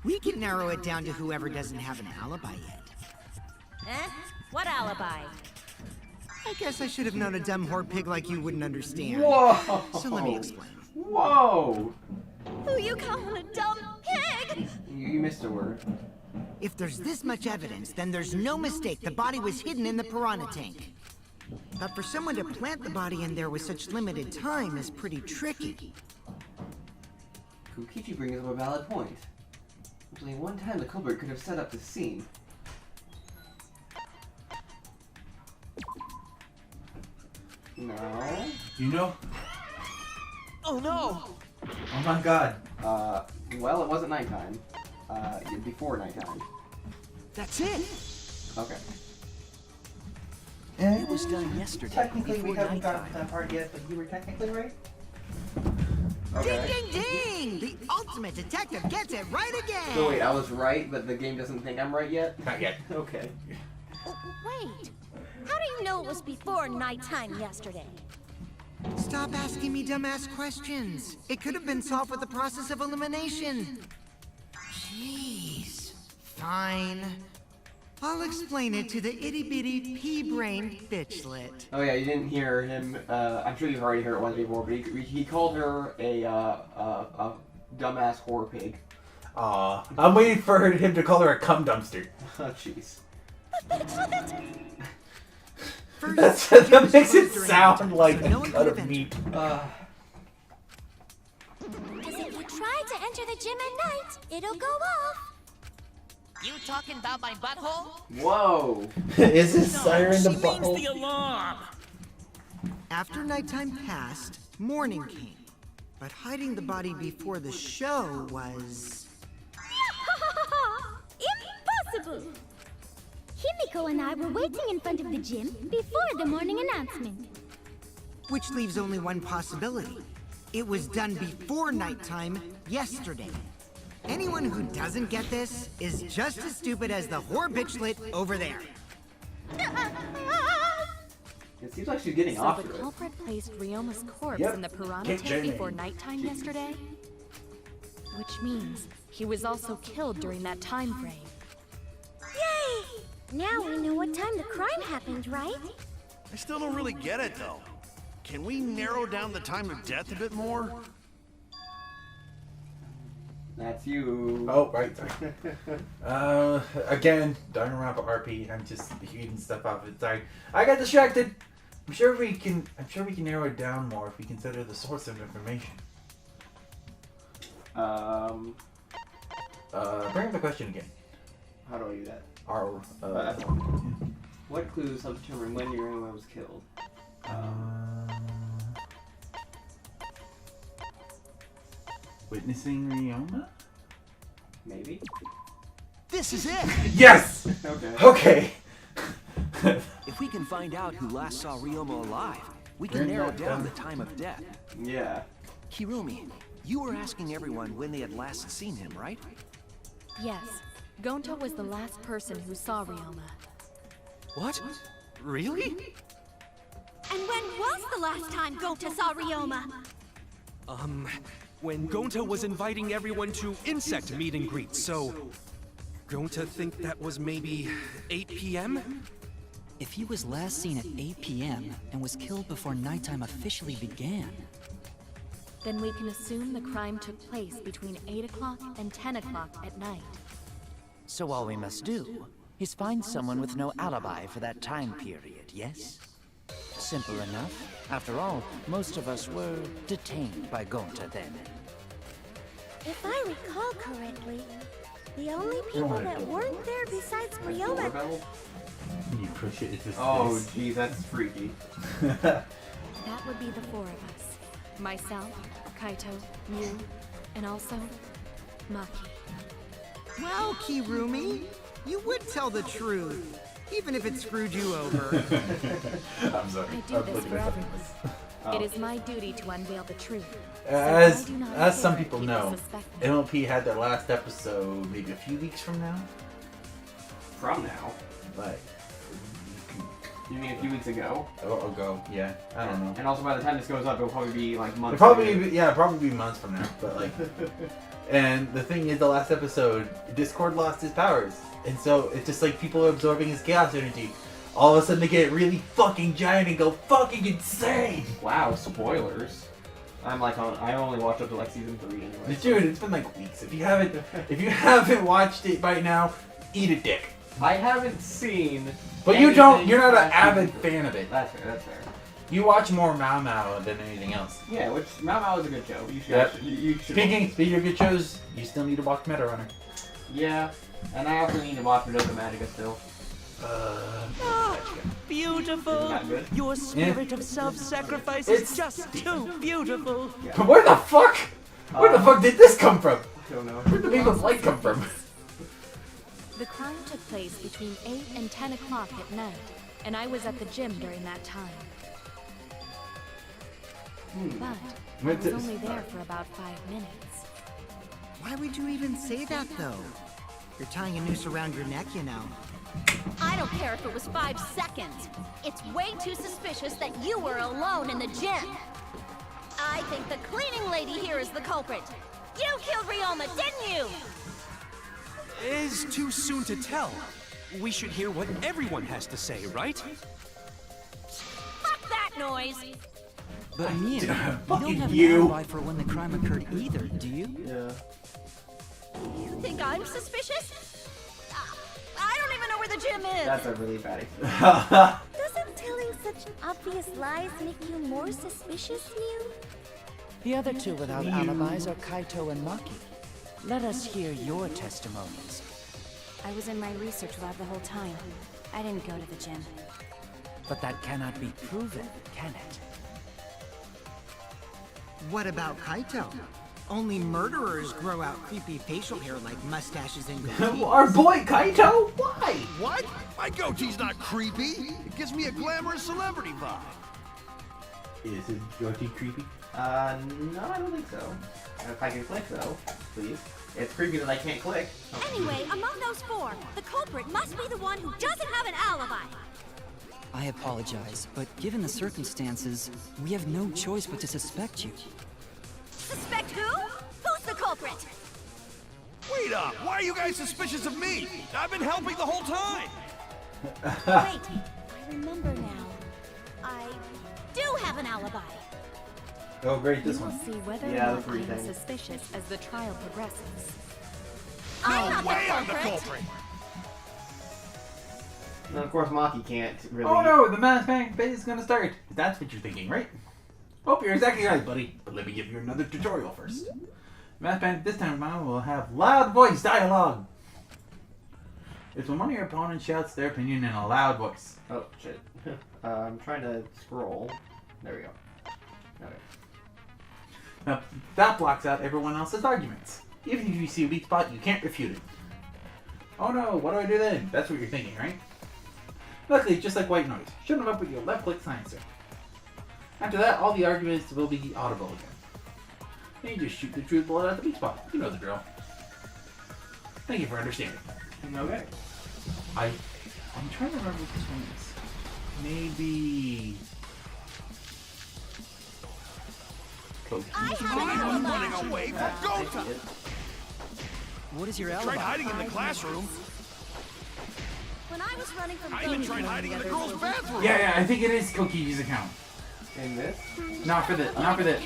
We can narrow it down to whoever doesn't have an alibi yet. Eh? What alibi? I guess I should have known a dumb whore pig like you wouldn't understand. Whoa! So let me explain. Whoa! Who you calling a dumb pig? You missed a word. If there's this much evidence, then there's no mistake the body was hidden in the piranha tank. But for someone to plant the body in there with such limited time is pretty tricky. Kukichi brings up a valid point. There's only one time the culprit could have set up this scene. No. You know? Oh no! Oh my god. Well, it wasn't nighttime. Before nighttime. That's it! Okay. It was done yesterday. Technically, we before haven't gotten to nighttime. that part yet, but you were technically right. Okay. Ding, ding, ding! The ultimate detective gets it right again! So wait, I was right, but the game doesn't think I'm right yet? Not yet. Okay. Wait. How do you know it was before nighttime yesterday? Stop asking me dumbass questions. It could have been solved with the process of elimination. Jeez. Fine. I'll explain it to the itty-bitty pea-brained bitchlet. Oh yeah, you didn't hear him. I'm sure you've already heard it once before, but he called her a dumbass whore pig. Aw. I'm waiting for him to call her a cum dumpster. Oh jeez. That makes it sound like a cut of meat. Because if you try to enter the gym at night, it'll go off. You talking about my butthole? Whoa. Is this siren the She means butthole? the alarm. After nighttime passed, morning came. But hiding the body before the show was... Impossible! Himiko and I were waiting in front of the gym before the morning announcement. Which leaves only one possibility. It was done before nighttime yesterday. Anyone who doesn't get this is just as stupid as the whore bitchlet over there. It seems like she's getting So off the to it. culprit placed Ryoma's corpse Yep. in the piranha Kick tank Jamie. before nighttime yesterday? Which means he was also killed during that time frame. Yay! Now we know what time the crime happened, right? I still don't really get it, though. Can we narrow down the time of death a bit more? That's you. Oh, right, sorry. Again, Danganronpa RP. I'm just reading stuff off it. Sorry, I got distracted. I'm sure we can narrow it down more if we consider the source of information. Bring up the question again. How do I do that? What clues help determine when Ryoma was killed? Witnessing Ryoma? Maybe. This is it! Yes! Okay. If we can find out who last saw Ryoma alive, we can narrow down the time of death. Yeah. Kirumi, you were asking everyone when they had last seen him, right? Yes. Gonta was the last person who saw Ryoma. What? Really? And when was the last time Gonta saw Ryoma? When Gonta was inviting everyone to insect meet and greet, so... Gonta think that was maybe 8 p.m.? If he was last seen at 8 p.m. and was killed before nighttime officially began... Then we can assume the crime took place between 8 o'clock and 10 o'clock at night. So all we must do is find someone with no alibi for that time period, yes? Simple enough. After all, most of us were detained by Gonta then. If I recall correctly, the only people that weren't there besides Ryoma... You push it into space. Oh, geez, that's freaky. That would be the four of us. Myself, Kaito, you, and also Maki. Well, Kirumi, you would tell the truth, even if it screwed you over. I'm sorry. I do this for everyone. It is my duty to unveil the truth. As some people know, MLP had their last episode maybe a few weeks from now. From now? Like, you mean a few weeks ago? Ago, yeah. I don't know. And also, by the time this goes up, it'll probably be like months. Probably be months from now. But like, and the thing is, the last episode, Discord lost his powers, and so it's just like people are absorbing his chaos energy. All of a sudden, they get really fucking giant and go fucking insane. Wow, spoilers. I only watched up to like season 3 anyway. Dude, it's been like weeks. If you haven't watched it by now, eat a dick. I haven't seen. But you're not an avid fan of it. That's fair. You watch more Mao Mao than anything else. Yeah, which Mao Mao is a good show. You should. Yep. You should. Speaking of good shows, you still need to watch Meta Runner. Yeah, and I also need to watch Madoka Magica still. Beautiful! Your spirit of self-sacrifice is just too beautiful! Yeah. Where the fuck? Where the fuck did this come from? I don't know. Where did the light come from? The crime took place between 8 and 10 o'clock at night, and I was at the gym during that time. But I was only there for about 5 minutes. Why would you even say that, though? You're tying a noose around your neck, you know. I don't care if it was 5 seconds. It's way too suspicious that you were alone in the gym. I think the cleaning lady here is the culprit. You killed Ryoma, didn't you? It's too soon to tell. We should hear what everyone has to say, right? Fuck that noise! But Mia, you don't have an alibi for when the crime occurred either, do you? Yeah. You think I'm suspicious? I don't even know where the gym is! That's a really bad excuse. Doesn't telling such obvious lies make you more suspicious, Mew? The other two without alibis are Kaito and Maki. Let us hear your testimonies. I was in my research lab the whole time. I didn't go to the gym. But that cannot be proven, can it? What about Kaito? Only murderers grow out creepy facial hair like mustaches and goatees. Our boy Kaito? Why? What? My goatee's not creepy. It gives me a glamorous celebrity vibe. Is his goatee creepy? No, I don't think so. If I can click, though, please. It's creepy that I can't click. Anyway, among those 4, the culprit must be the one who doesn't have an alibi. I apologize, but given the circumstances, we have no choice but to suspect you. Suspect who? Who's the culprit? Wait up! Why are you guys suspicious of me? I've been helping the whole time! Wait, I remember now. I do have an alibi. Oh, great, You this will one. see whether Yeah, or the not free I am thing. suspicious as the trial progresses. I'm No way not I'm the the culprit. culprit! And of course, Maki can't really. Oh no, the mass bang phase is gonna start. That's what you're thinking, right? Oh, you're exactly right, buddy. But let me give you another tutorial first. Mass bang this time around will have loud voice dialogue. It's when one of your opponents shouts their opinion in a loud voice. Oh shit. I'm trying to scroll. There we go. Okay. Now, that blocks out everyone else's arguments. Even if you see a weak spot, you can't refute it. Oh no, what do I do then? That's what you're thinking, right? Luckily, just like white noise, shut them up with your left-click silencer. After that, all the arguments will be audible again. Then you just shoot the truth bullet at the weak spot. You know the drill. Thank you for understanding. Okay. I'm trying to remember what this one is. Maybe... I'm running away from Gota! What is your Tried alibi? hiding in the classroom. When I was running from I even tried hiding in the girls' bathroom. Yeah, I think it is Kokichi's account. In this? Not for the,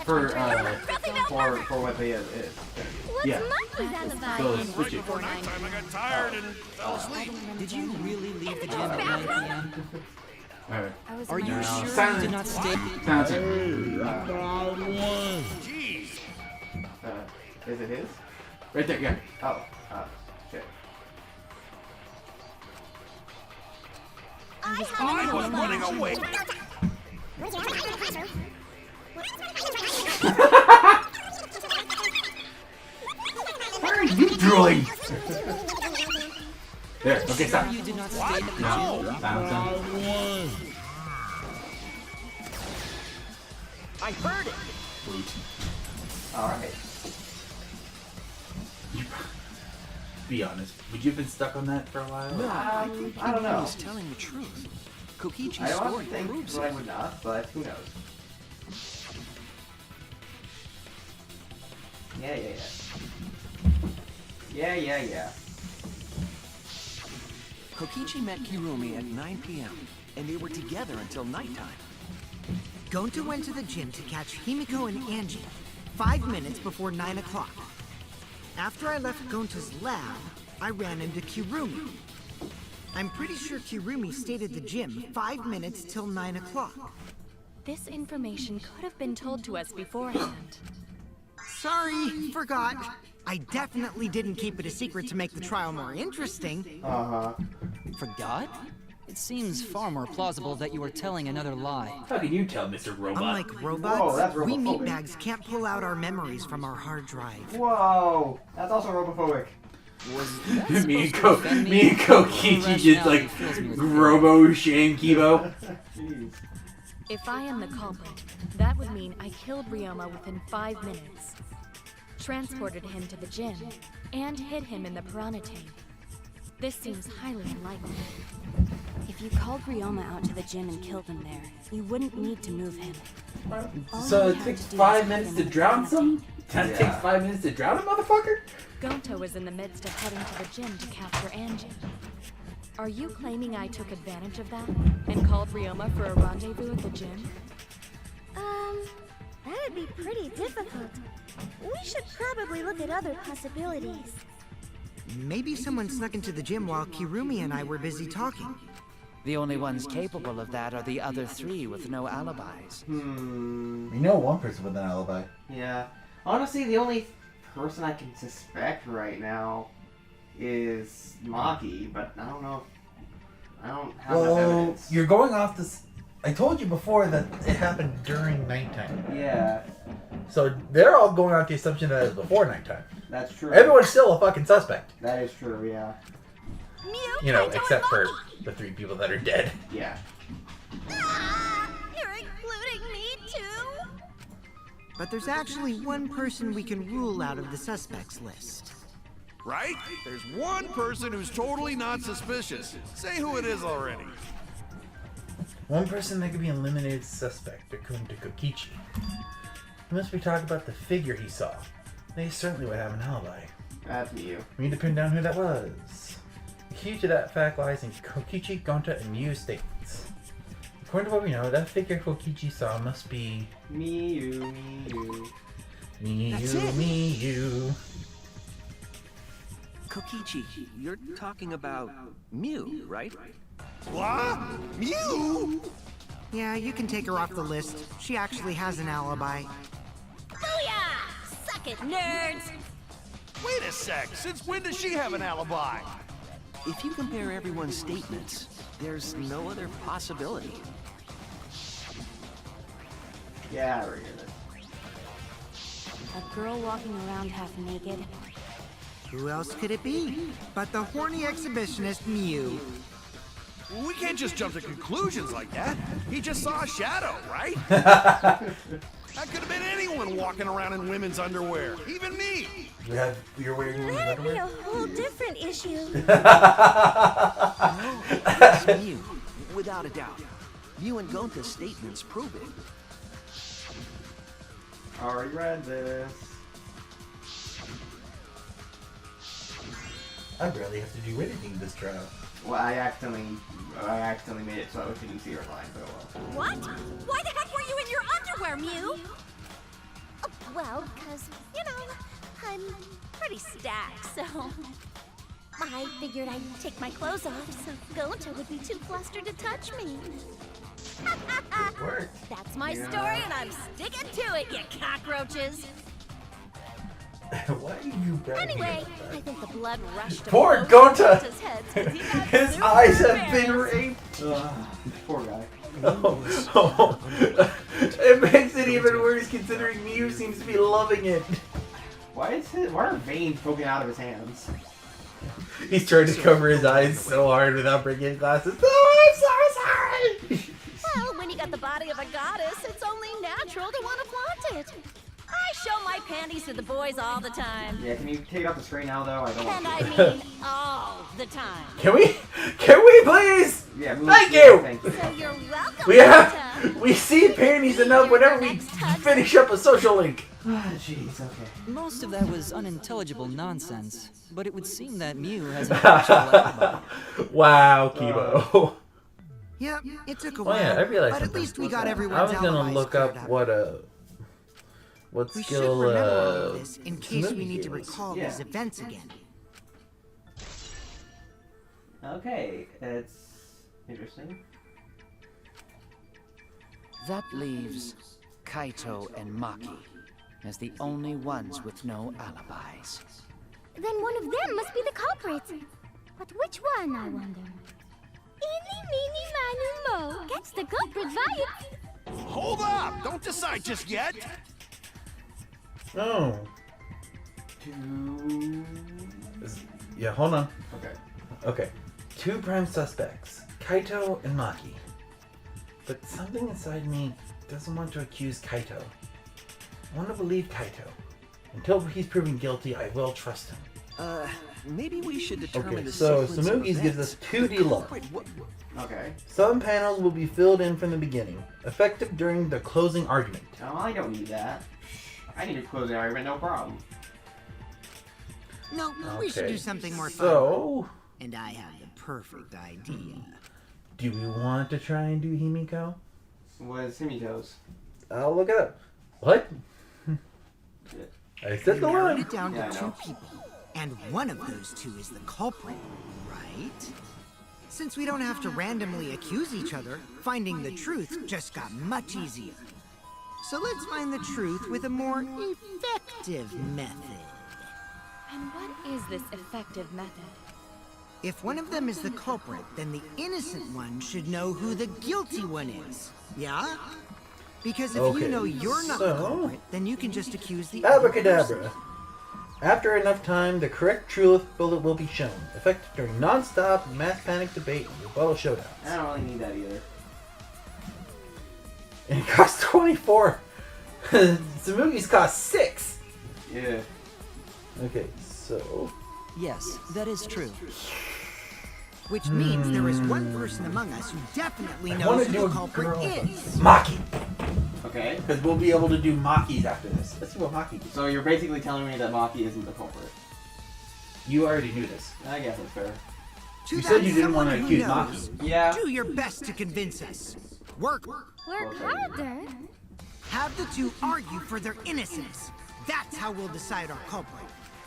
for what they is. What's Yeah. Maki's alibi? So Right switch it. before nighttime, I got tired and fell asleep. Did you really leave the gym at 9 p.m.? Alright. Are you sure silent. you did not stay? Silence. Jeez. Is it his? Right there, yeah. Oh, shit. I was running away. Where are you drooling? There, okay, stop. You did not stay at the gym? No, silence. I heard it. Alright. Be honest, would you have been stuck on that for a while? No, I think I don't know. He's telling the truth. Kokichi's I story honestly think proves I it. would not, but who knows? Yeah. Kokichi met Kirumi at 9 p.m., and they were together until nighttime. Gonta went to the gym to catch Himiko and Angie 5 minutes before 9 o'clock. After I left Gonta's lab, I ran into Kirumi. I'm pretty sure Kirumi stayed at the gym 5 minutes till 9 o'clock. This information could have been told to us beforehand. Sorry, forgot. I definitely didn't keep it a secret to make the trial more interesting. Forgot? It seems far more plausible that you were telling another lie. How can you tell, Mr. Robot? Unlike robots, Whoa, that's we robophobic. meatbags can't pull out our memories from our hard drive. Whoa, that's also robophobic. me and Kokichi just like Robo Shame Kibo. Jeez. If I am the culprit, that would mean I killed Ryoma within 5 minutes, transported him to the gym, and hid him in the piranha tank. This seems highly unlikely. If you called Ryoma out to the gym and killed him there, you wouldn't need to move him. So it takes 5 minutes to drown some? That takes 5 minutes to drown a motherfucker? Gonta was in the midst of heading to the gym to capture Angie. Are you claiming I took advantage of that and called Ryoma for a rendezvous at the gym? That'd be pretty difficult. We should probably look at other possibilities. Maybe someone snuck into the gym while Kirumi and I were busy talking. The only ones capable of that are the other three with no alibis. We know one person with an alibi. Yeah. Honestly, the only person I can suspect right now is Maki, but I don't know. I don't have enough evidence. You're going off this. I told you before that it happened during nighttime. Yeah. So they're all going off the assumption that it was before nighttime. That's true. Everyone's still a fucking suspect. That is true, yeah. You know, except for the 3 people that are dead. Yeah. You're including me too? But there's actually one person we can rule out of the suspects list. Right? There's one person who's totally not suspicious. Say who it is already. One person that could be eliminated suspect, according to Kokichi. Unless we talk about the figure he saw, they certainly would have an alibi. That's you. We need to pin down who that was. The key to that fact lies in Kokichi, Gonta, and Miu's statements. According to what we know, that figure Kokichi saw must be... Miyu. That's it. Miyu. Kokichi, you're talking about Mew, right? What? Mew? Yeah, you can take her off the list. She actually has an alibi. Booyah! Suck it, nerds! Wait a sec. Since when does she have an alibi? If you compare everyone's statements, there's no other possibility. Yeah, I read it. A girl walking around half naked. Who else could it be but the horny exhibitionist Mew? We can't just jump to conclusions like that. He just saw a shadow, right? That could have been anyone walking around in women's underwear. Even me. You're wearing women's That'd be underwear? a whole different issue. It's Mew, without a doubt. Mew and Gonta's statements prove it. Already read this. I barely have to do anything this trial. Well, I accidentally made it so I couldn't see her line, but well. What? Why the heck were you in your underwear, Mew? Oh, well, because, you know, I'm pretty stacked, so... I figured I'd take my clothes off so Gonta would be too flustered to touch me. That's my story, and I'm sticking to it, you cockroaches! Why are you bragging Anyway, about that? I think the blood rushed to Poor both Gonta! Gonta's heads 'cause he got His super eyes have embarrassed. been raped! Poor guy. It makes it even worse considering Mew seems to be loving it. Why are veins poking out of his hands? He's trying to cover his eyes so hard without bringing glasses. Oh, I'm so sorry! Well, when you got the body of a goddess, it's only natural to want to flaunt it. I show my panties to the boys all the time. Yeah, can you take it off the screen now, though? I don't want And to. I mean all the time. Can we please? Yeah, Thank you! Thank you. So you're welcome, We see panties enough whenever we finish up a social link. Jeez, okay. Most of that was unintelligible nonsense, but it would seem that Mew has an actual alibi. Wow, Kibo. Yep, it took a Oh while, yeah, I realized but at something. least we got everyone's I was gonna alibis look cleared up what We skill should remember all of this in case we Smokey need to gave us. recall Yeah. these events again. Okay, it's interesting. That leaves Kaito and Maki as the only ones with no alibis. Then one of them must be the culprit. But which one, I wonder? Eeny, meeny, miny, mo. Catch the culprit vibes. Hold up! Don't decide just yet! Oh. Yeah, hold on. Okay. Okay. Two prime suspects, Kaito and Maki. But something inside me doesn't want to accuse Kaito. I want to believe Kaito. Until he's proven guilty, I will trust him. Maybe we should determine Okay, the so sequence of Samugi's gives us events. 2D luck. Okay. Some panels will be filled in from the beginning, effective during the closing argument. Oh, I don't need that. I need to close the argument, no problem. No, we should Okay, do something more fun. so- And I have the perfect idea. Do we want to try and do Himiko? What is Himiko's? I'll look it up. What? I said the narrowed line. it down Yeah, I to know. 2 people, and one of those 2 is the culprit, right? Since we don't have to randomly accuse each other, finding the truth just got much easier. So let's find the truth with a more effective method. And what is this effective method? If one of them is the culprit, then the innocent one should know who the guilty one is. Yeah? Because if Okay, you know you're not the so- culprit, then you can just accuse the other person. Abracadabra. After enough time, the correct truth bullet will be shown. Effective during non-stop mass panic debate and rebuttal showdown. I don't really need that either. And it costs 24. Samugi's cost 6. Yeah. Okay, so Yes, that is true. Which means there is one person among us who definitely I knows want to who do the a culprit girl. is. Maki. Okay. Because we'll be able to do Makis after this. Let's see what Maki does. So you're basically telling me that Maki isn't the culprit. You already knew this. I guess that's fair. To You that said you didn't someone want to who accuse knows, Maki. Yeah. Do your best to convince us. Work harder? Have the two argue for their innocence. That's how we'll decide our culprit.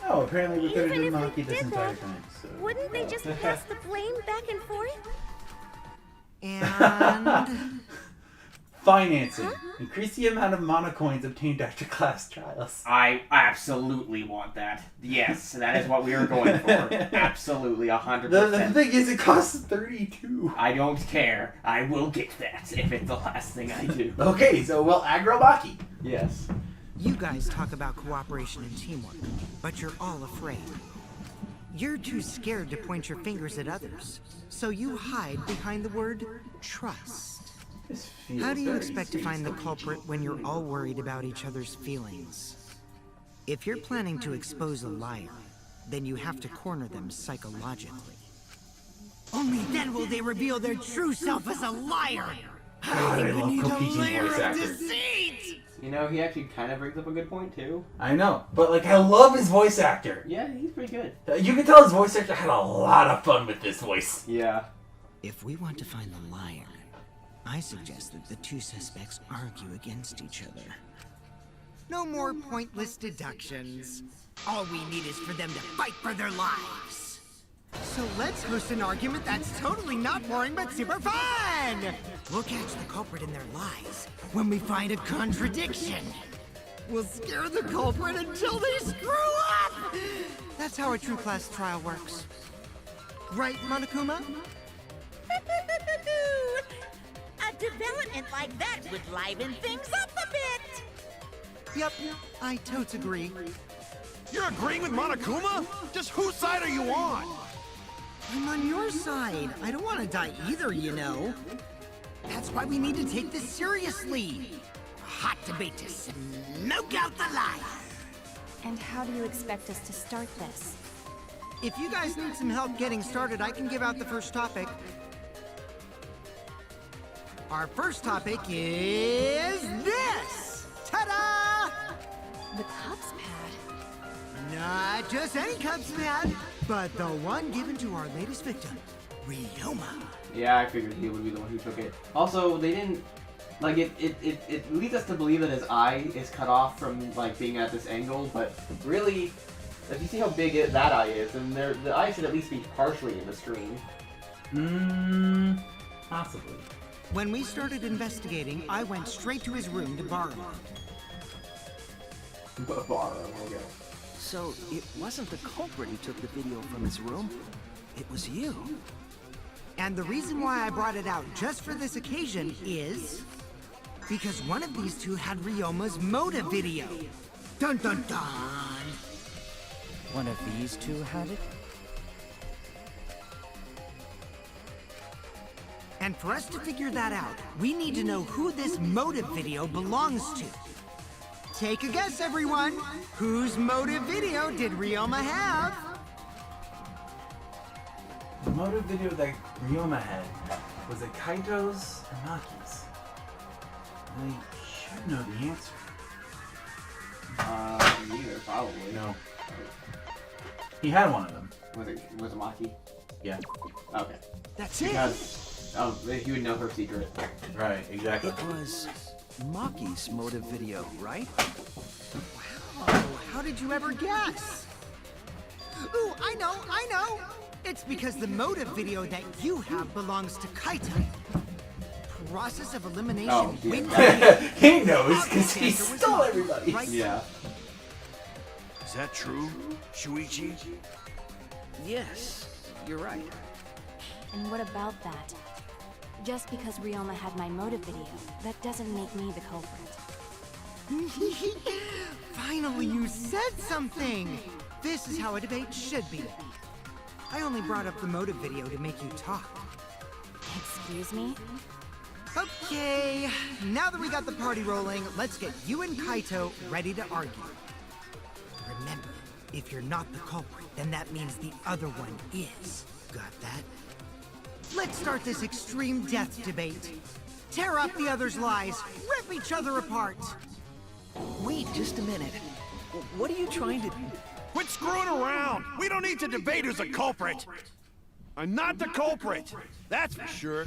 Oh, apparently we could have Even done if we Maki this did entire that, time. So. Wouldn't they just pass the blame back and forth? And Financing. Increase the amount of mana coins obtained after class trials. I absolutely want that. Yes, that is what we are going for. Absolutely, 100%. The thing is, it costs 32. I don't care. I will get that if it's the last thing I do. Okay, so we'll aggro Maki. Yes. you guys talk about cooperation and teamwork, but you're all afraid. You're too scared to point your fingers at others, so you hide behind the word trust. How do you expect to find the culprit when you're all worried about each other's feelings? If you're planning to expose a liar, then you have to corner them psychologically. Only then will they reveal their true self as a liar! God, I love Kokichi's voice actor. Deceit! You know, he actually kind of brings up a good point, too. I know, but like, I love his voice actor. Yeah, he's pretty good. You can tell his voice actor had a lot of fun with this voice. Yeah. If we want to find the liar, I suggest that the two suspects argue against each other. No more pointless deductions. All we need is for them to fight for their lives. So let's host an argument that's totally not boring but super fun! We'll catch the culprit in their lies when we find a contradiction. We'll scare the culprit until they screw up! That's how a true class trial works. Right, Monokuma? A development like that would liven things up a bit. Yep, I totes agree. You're agreeing with Monokuma? Just whose side are you on? I'm on your side. I don't want to die either, you know. That's why we need to take this seriously. A hot debate to smoke out the lies. And how do you expect us to start this? If you guys need some help getting started, I can give out the first topic. Our first topic is this! Ta-da! The cups pad. Not just any cups pad, but the one given to our latest victim, Ryoma. Yeah, I figured he would be the one who took it. Also, they didn't... Like, it leads us to believe that his eye is cut off from, like, being at this angle, but really, if you see how big that eye is, then the eye should at least be partially in the screen. Possibly. When we started investigating, I went straight to his room to borrow it. Borrow, okay. So, it wasn't the culprit who took the video from his room, it was you. And the reason why I brought it out just for this occasion is... because one of these two had Ryoma's motive video. Dun dun dun! One of these two had it? And for us to figure that out, we need to know who this motive video belongs to. Take a guess, everyone! Whose motive video did Ryoma have? The motive video that Ryoma had was it Kaito's or Maki's? I should know the answer. Neither, probably. No. He had one of them. Was it Maki? Yeah. Okay. That's because, he would know her secret. Right, exactly. It was Maki's motive video, right? Wow, how did you ever guess? Ooh, I know! It's because the motive video that you have belongs to Kaito. Process of elimination. Oh, yeah. He knows because he stole everybody. Right? Yeah. Is that true, Shuichi? Yes, you're right. And what about that? Just because Ryoma had my motive video, that doesn't make me the culprit. Finally, you said something! This is how a debate should be. I only brought up the motive video to make you talk. Excuse me? Okay, now that we got the party rolling, let's get you and Kaito ready to argue. Remember, if you're not the culprit, then that means the other one is. Got that? Let's start this extreme death debate. Tear up the other's lies, rip each other apart. Wait just a minute. What are you trying to do? Quit screwing around! We don't need to debate who's the culprit! I'm not the culprit! That's for sure.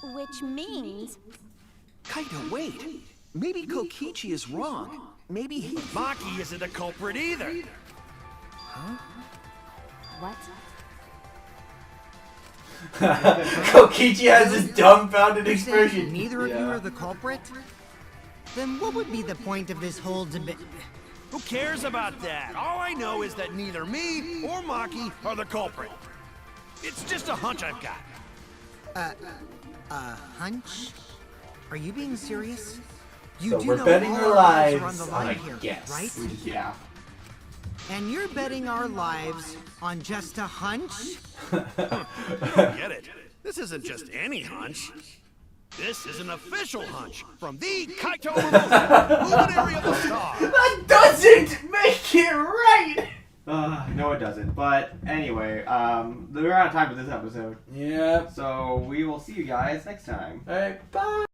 Which means... Kaito, wait. Maybe Kokichi is wrong. Maybe he... Maki isn't a culprit either. Huh? What? Kokichi has this dumbfounded You say expression. neither of you are the culprit? Then what would be the point of this whole debate? Who cares about that? All I know is that neither me or Maki are the culprit. It's just a hunch I've got. Hunch? Are you being serious? You So do we're know betting all our lives lives are on the on line a here, guess. right? Yeah. And you're betting our lives on just a hunch? You don't get it. This isn't just any hunch. This is an official hunch from the Kaito Mimosa, luminary of the star. That doesn't make it right! No, it doesn't. But anyway, we're out of time for this episode. Yeah. So we will see you guys next time. Alright, bye!